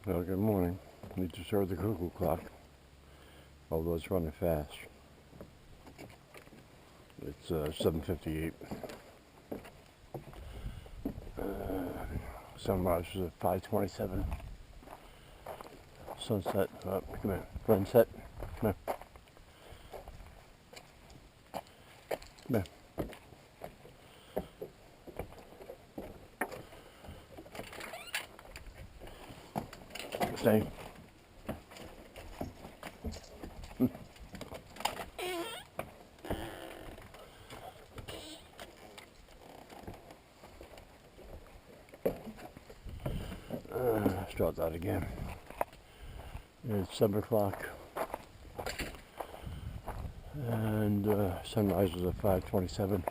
Well, good morning. Need to start the cuckoo clock, although it's running fast. It's 7:58. Sunrise was at 5:27. Sunset, come here. Sunset, come here. Come here. Stay. Start that again. It's 7 o'clock, and sunrise is at 5:27.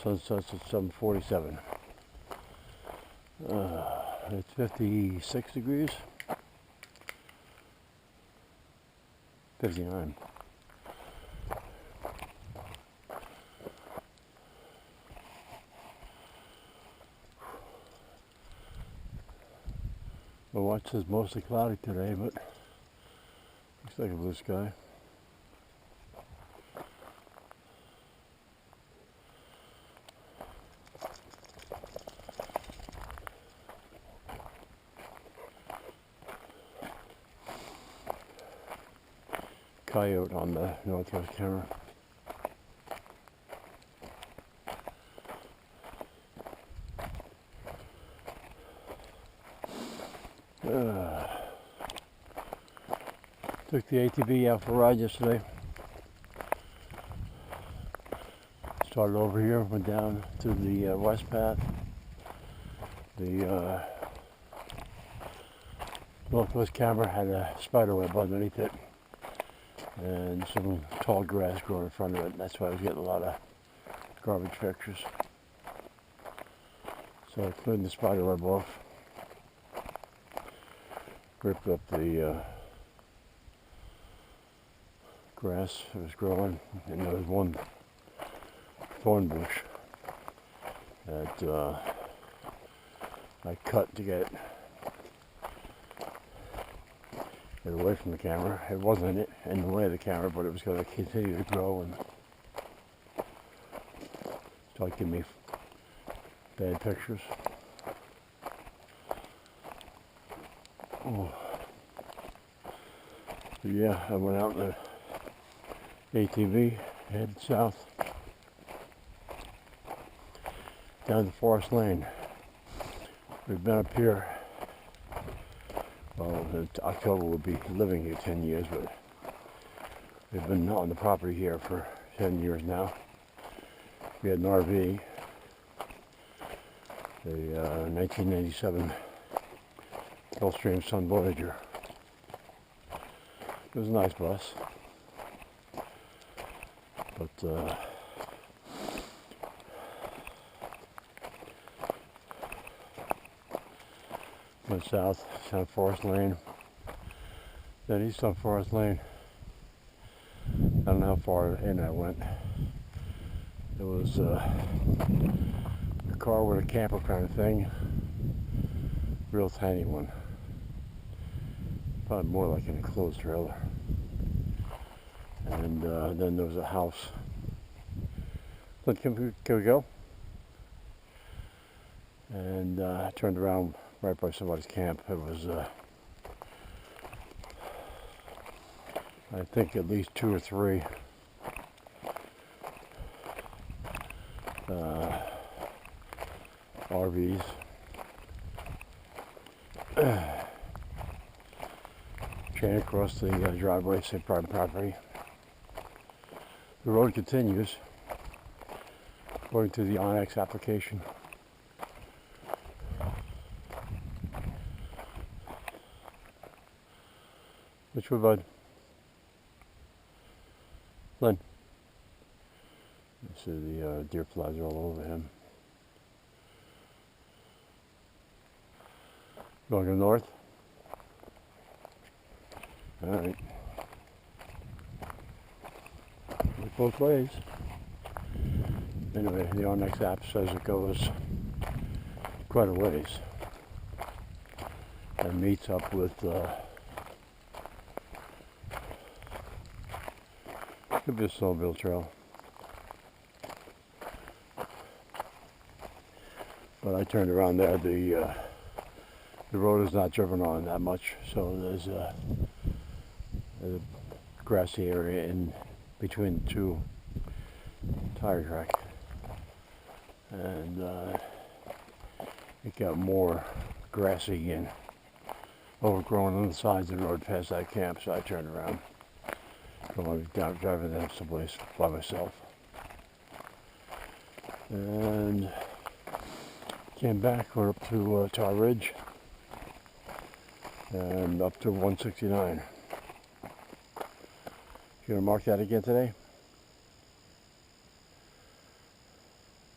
Sunset's at 7:47. It's 56 degrees. 59. My watch says mostly cloudy today, but looks like a blue sky. Coyote on the northwest camera. Took the ATV out for a ride yesterday. Started over here, went down to the west path. The northwest camera had a spider web underneath it and some tall grass growing in front of it. That's why I was getting a lot of garbage pictures. So I cleaned the spider web off, ripped up the grass that was growing, and there was one thorn bush that I cut to get it away from the camera. It wasn't in the way of the camera, but it was going to continue to grow and start giving me bad pictures. Oh. So yeah, I went out in the ATV, headed south down the Forest Lane. We've been up here, well, in October we'll be living here 10 years, but we've been on the property here for 10 years now. We had an RV, a 1997 Gulfstream Sun Voyager. It was a nice bus. But went south down Forest Lane, then east on Forest Lane. I don't know how far in I went. It was a car with a camper kind of thing, real tiny one, probably more like an enclosed trailer. And then there was a house. But can we go? And I turned around right by somebody's camp. It was, I think, at least 2 or 3 RVs. Chain across the driveway, say private property. The road continues according to the Onyx application. Which way, bud? Flynn. You see the deer flies are all over him. You want to go north? All right. Both ways. Anyway, the Onyx app says it goes quite a ways. and meets up with could be a snowmobile trail. But I turned around there. The road is not driven on that much, so there's a grassy area in between the two tire track, and it got more grassy and overgrown on the sides of the road past that camp, so I turned around. I was driving there someplace by myself, and came back. We're up to Tar Ridge and up to 169. You gonna mark that again today?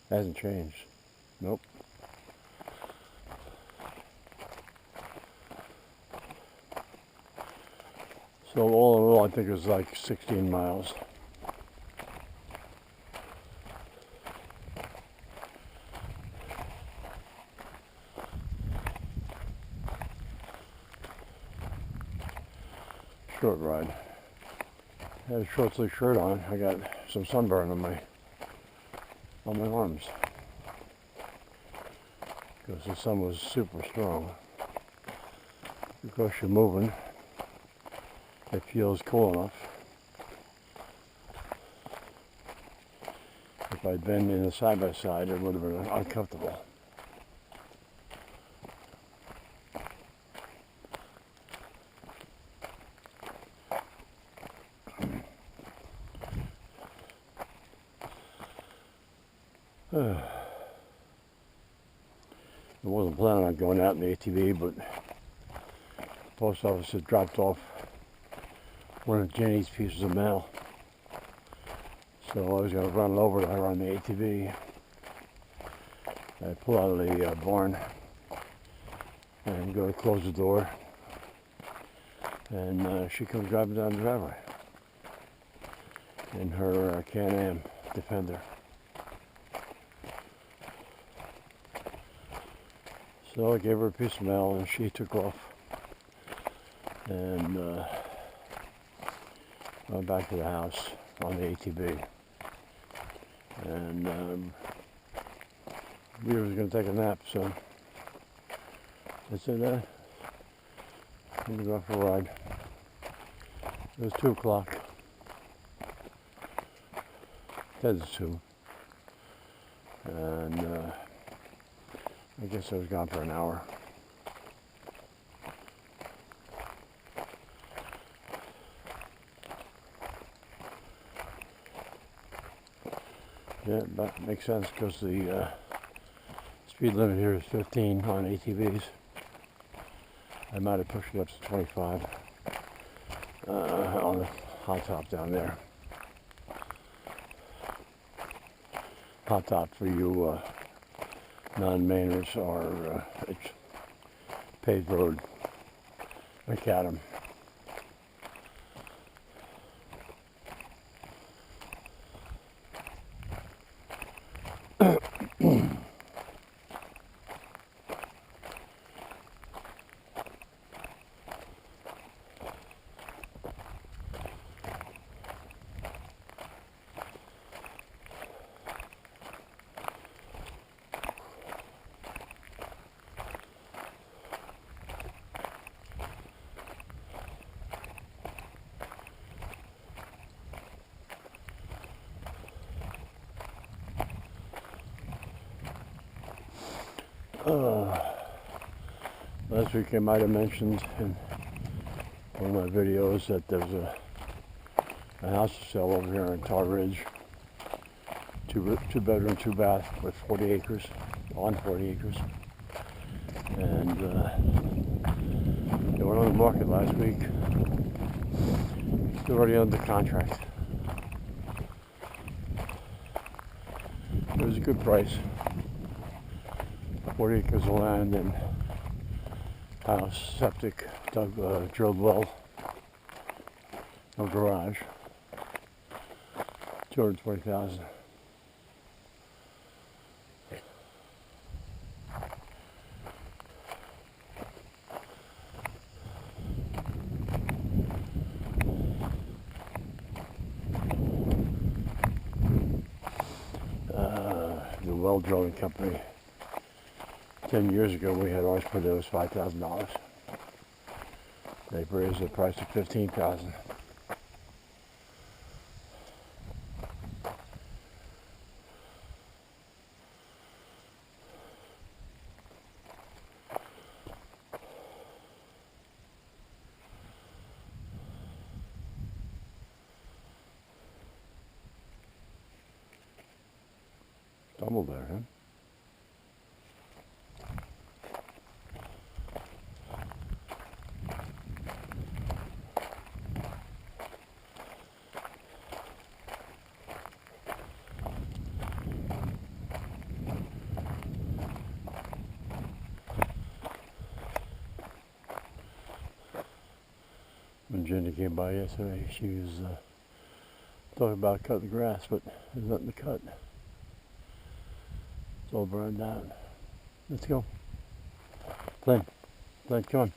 Hasn't changed. Nope. So all in all, I think it was like 16 miles. Short ride. I had a short sleeve shirt on. I got some sunburn on my arms because the sun was super strong. Because you're moving, it feels cool enough. If I'd been in a side-by-side, it would have been uncomfortable. I wasn't planning on going out in the ATV, but the post office had dropped off one of Jenny's pieces of mail. So I was going to run over to her on the ATV. I pull out of the barn and go to close the door, and she comes driving down the driveway in her Can-Am Defender. So I gave her a piece of mail, and she took off and went back to the house on the ATV. And we were going to take a nap, so I said, I'm going to go for a ride. It was 2 o'clock. 10 to 2. And I guess I was gone for an hour. Yeah, that makes sense because the speed limit here is 15 on ATVs. I might have pushed it up to 25 on the hot top down there. Hot top for you non-Mainers or it's paved road macadam. Last week I might have mentioned in one of my videos that there's a house to sell over here in Tar Ridge. Two bedroom, 2 bath with 40 acres, on 40 acres. And they went on the market last week. It's already under contract. It was a good price. 40 acres of land and house, septic, drilled well, no garage, $220,000. well drilling company. 10 years ago, we had ours put in was $5,000. They raised the price to $15,000. Double there, huh? When Jenny came by yesterday, she was talking about cutting the grass, but there's nothing to cut. It's all burned down. Let's go. Flynn, come on.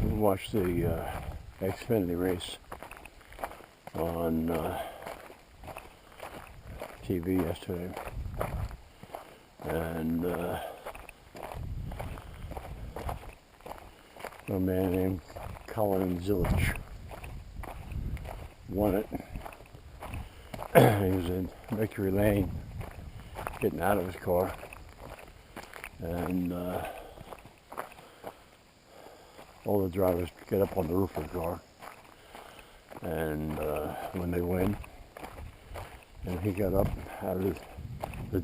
We watched the Xfinity race on TV yesterday, and a man named Colin Zillich won it. He was in Victory Lane getting out of his car, and all the drivers get up on the roof of the car, and when they win, and he got up out of the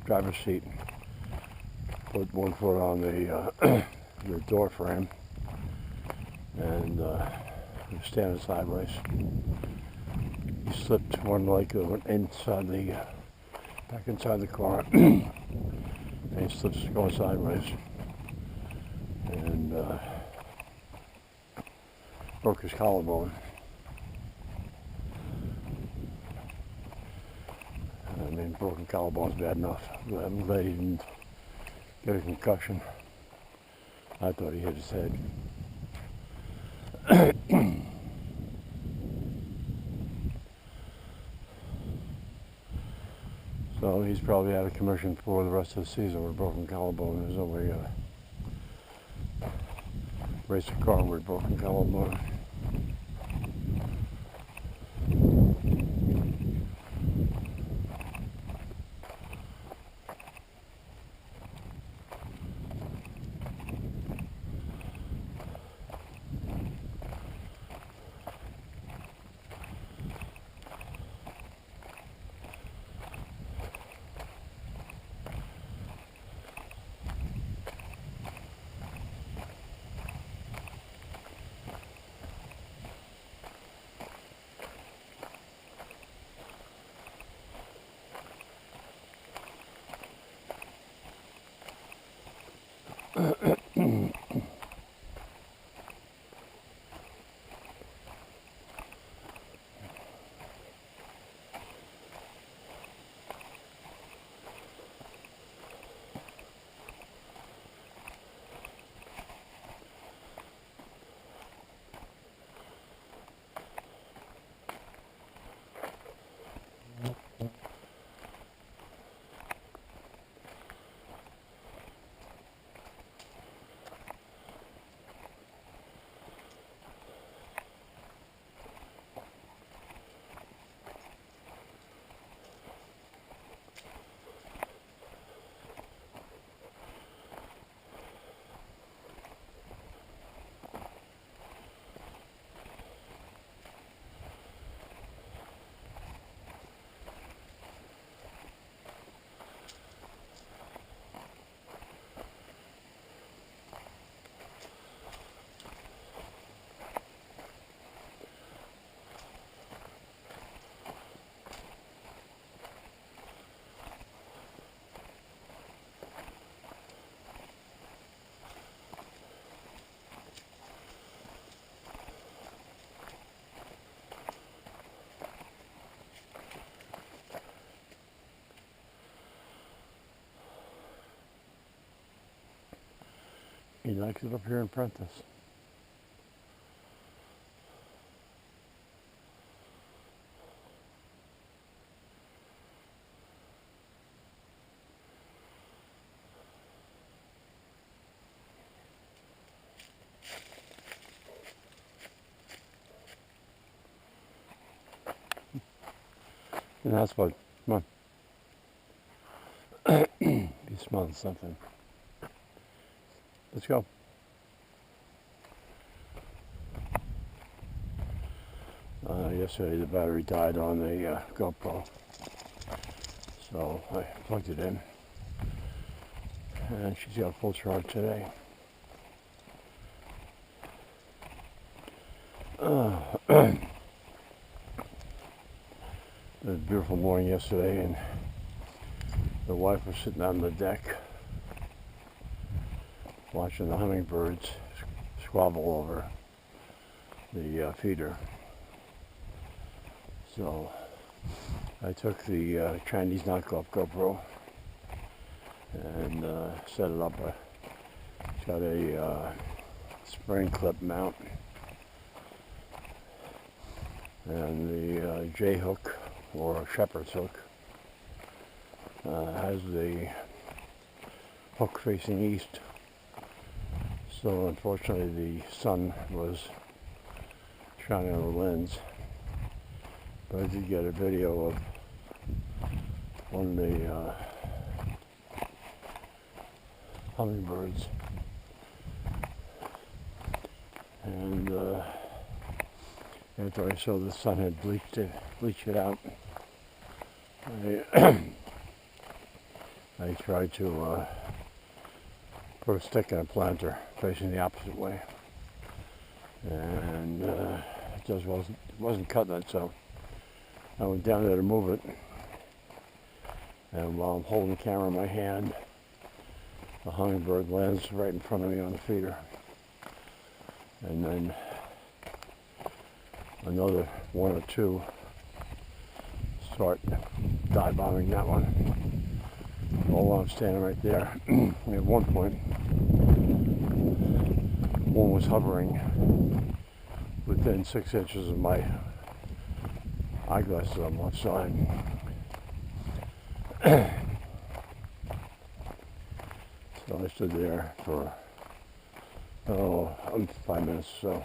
driver's seat, put one foot on the door frame, and he was standing sideways. He slipped one leg inside back inside the car, and he slips going sideways, and broke his collarbone. I mean, broken collarbone's bad enough. I'm glad he didn't get a concussion. I thought he hit his head. So he's probably out of commission for the rest of the season with a broken collarbone. There's no way race a car with a broken collarbone. He likes it up here in Prentiss. And that's what, come on. He's smelling something. Let's go. Yesterday the battery died on the GoPro, so I plugged it in, and she's got full charge today. It was a beautiful morning yesterday, and the wife was sitting on the deck watching the hummingbirds squabble over the feeder. So I took the Chinese knockoff GoPro and set it up. It's got a spring clip mount, and the J hook, or shepherd's hook, has the hook facing east. So unfortunately the sun was shining on the lens. But I did get a video of one of the hummingbirds, and after I saw the sun had bleached it out, I tried to put a stick in a planter facing the opposite way, and it just wasn't cutting it. So I went down there to move it, and while I'm holding the camera in my hand, the hummingbird lands right in front of me on the feeder. And then another one or two start dive bombing that one. All while I'm standing right there. At one point, one was hovering within 6 inches of my eyeglasses on one side. So I stood there for 5 minutes or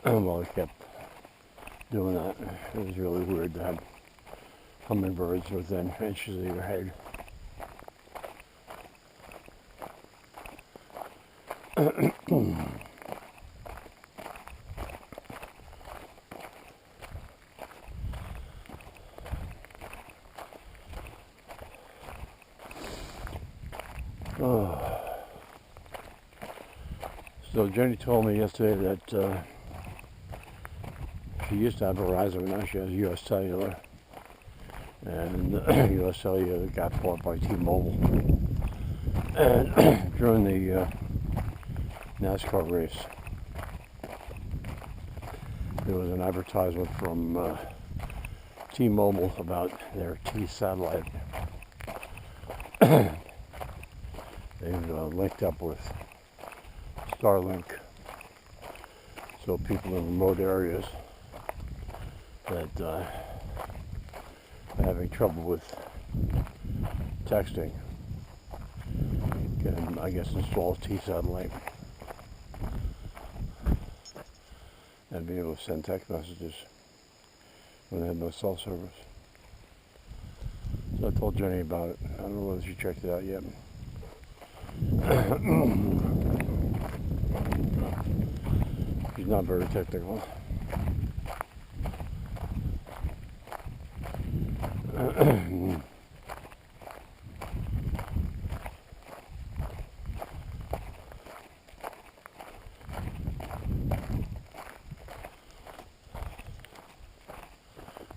so while I kept doing that. It was really weird to have hummingbirds within inches of your head. So Jenny told me yesterday that she used to have Verizon, now she has US Cellular. And US Cellular got bought by T-Mobile. And during the NASCAR race, there was an advertisement from T-Mobile about their T satellite. They've linked up with Starlink, so people in remote areas that are having trouble with texting can, I guess, install T satellite and be able to send text messages when they have no cell service. So I told Jenny about it. I don't know whether she checked it out yet. She's not very technical.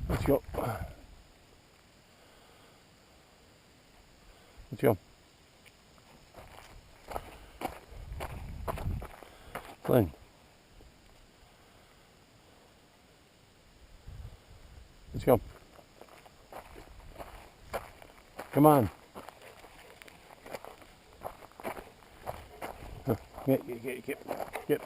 Let's go. Let's go. Flynn. Let's go. Come on. Get.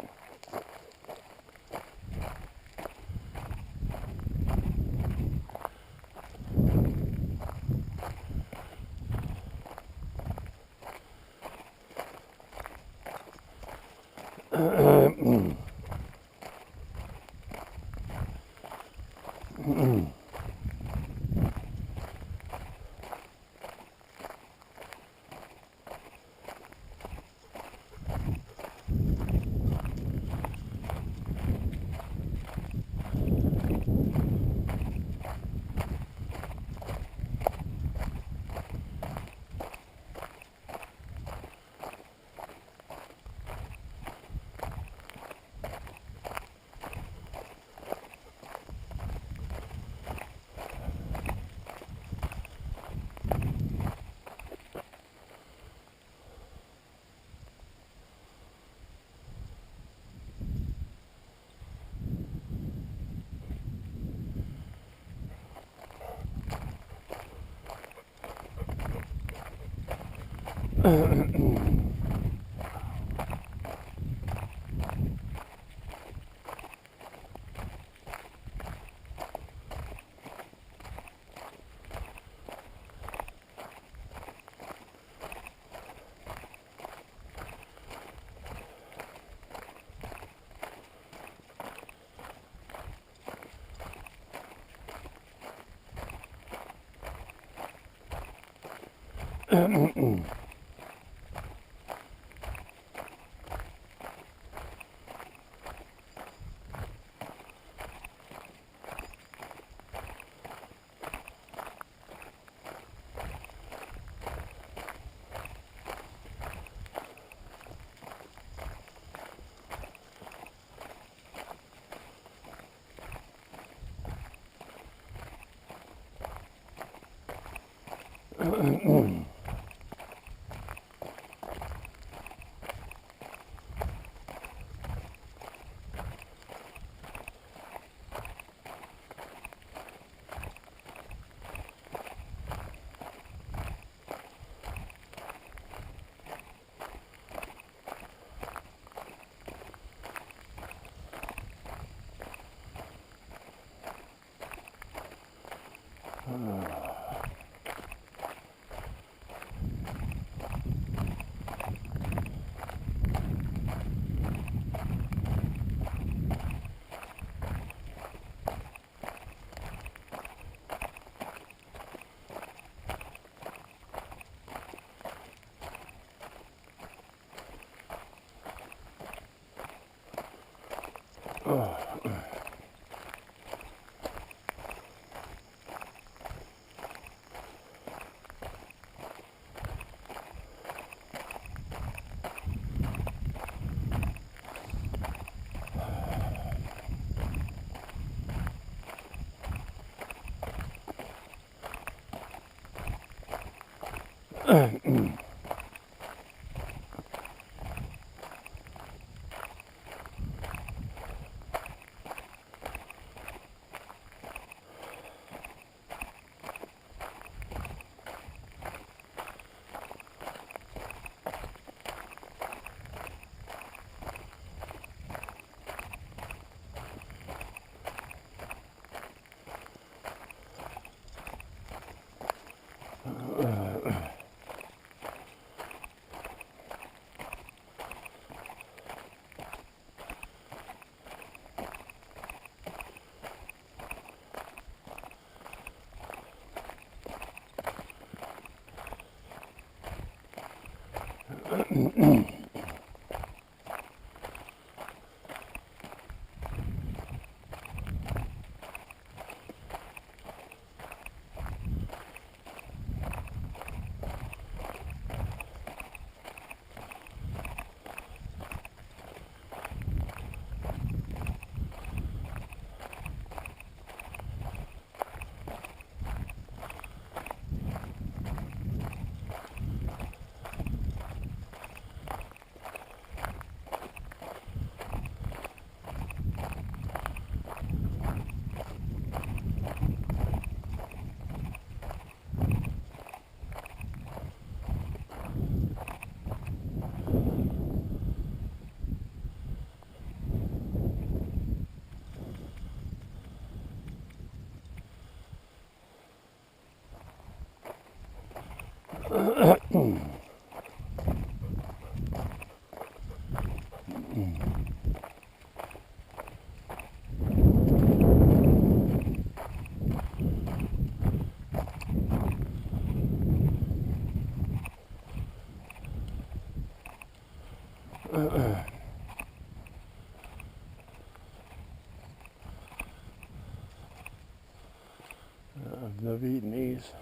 I've eaten these.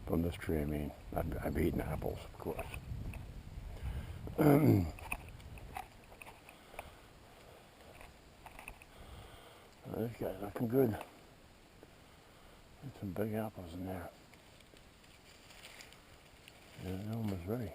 From this tree, I mean. I've eaten apples, of course. This guy's looking good. There's some big apples in there. Yeah, they're almost ready.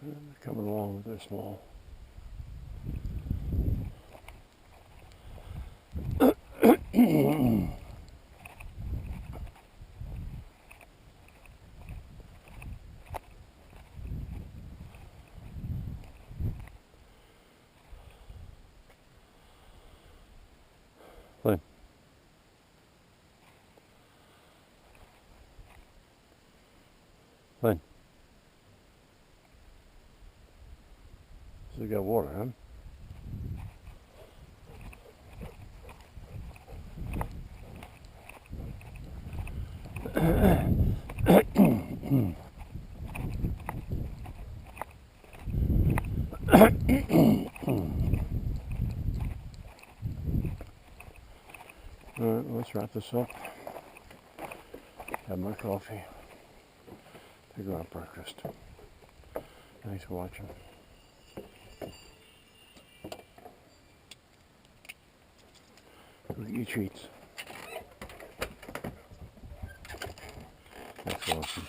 They're coming along, they're small. Flynn. Flynn. So you got water, huh? Alright, let's wrap this up. Have my coffee. Figure out breakfast. Thanks for watching. Go get your treats. Thanks for watching.